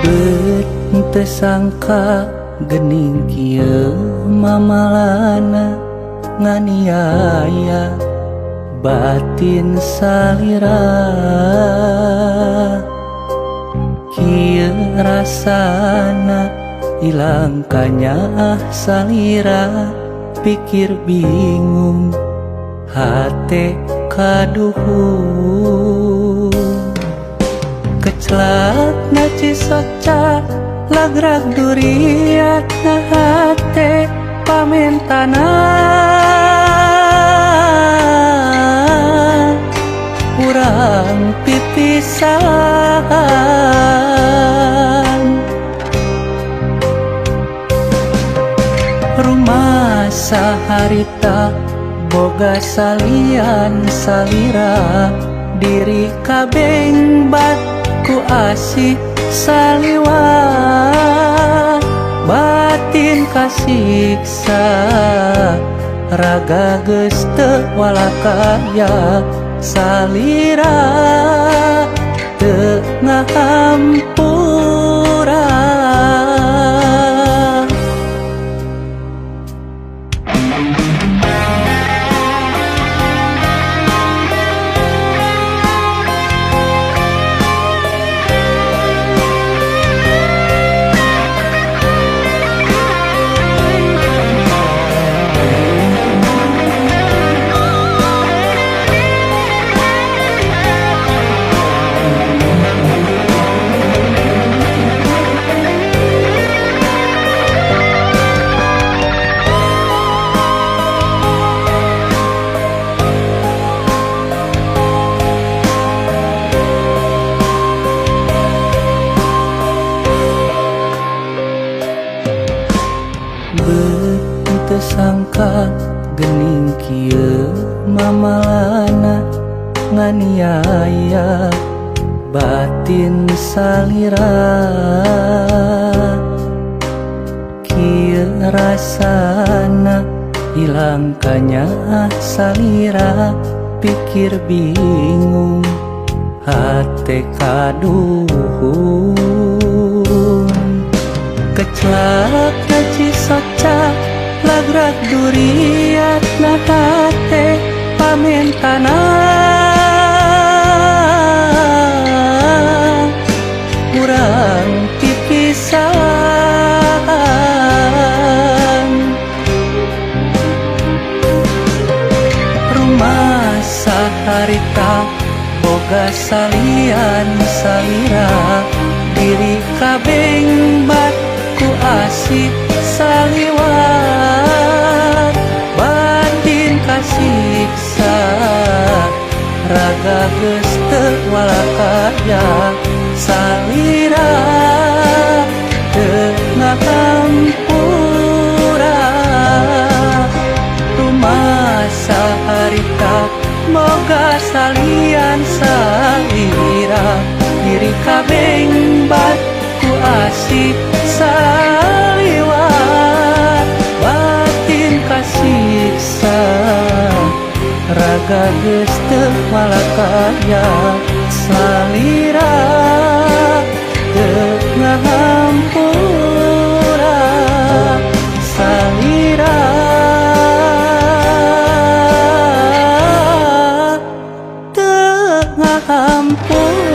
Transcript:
Teu sangka geuning kieu mamalana nganiaya batin salira. Kieu rasana ilang kanyaah salira, pikir bingung hate kaduhung. Keclak na cisoca lagrag duriat na hate pamentana. Urang pipisan rumah saharita boga salian salira, diri kabeng bat ku asih saliwa, batin kasiksa raga geus teu walakaya salira teu ngahampura. Teu sangka geuning kieu mamalana nganiaya batin salira. Kieu rasana ilang kanyaah salira, pikir bingung hate kaduhun. Keclak na cisoca lagrag duriat na hate pamentana. Urang pipisan rumah saharita boga salian salira, diri kabeng bat ku asih saliwat, batin kasiksa raga geus teu walakaya salira teu ngahampura. Rumah saharita boga salian salira, diri kabeng bat ku asih saliwat, batin kasiksa raga geus teu walakaya salira teu ngahampura. Salira teu ngahampura.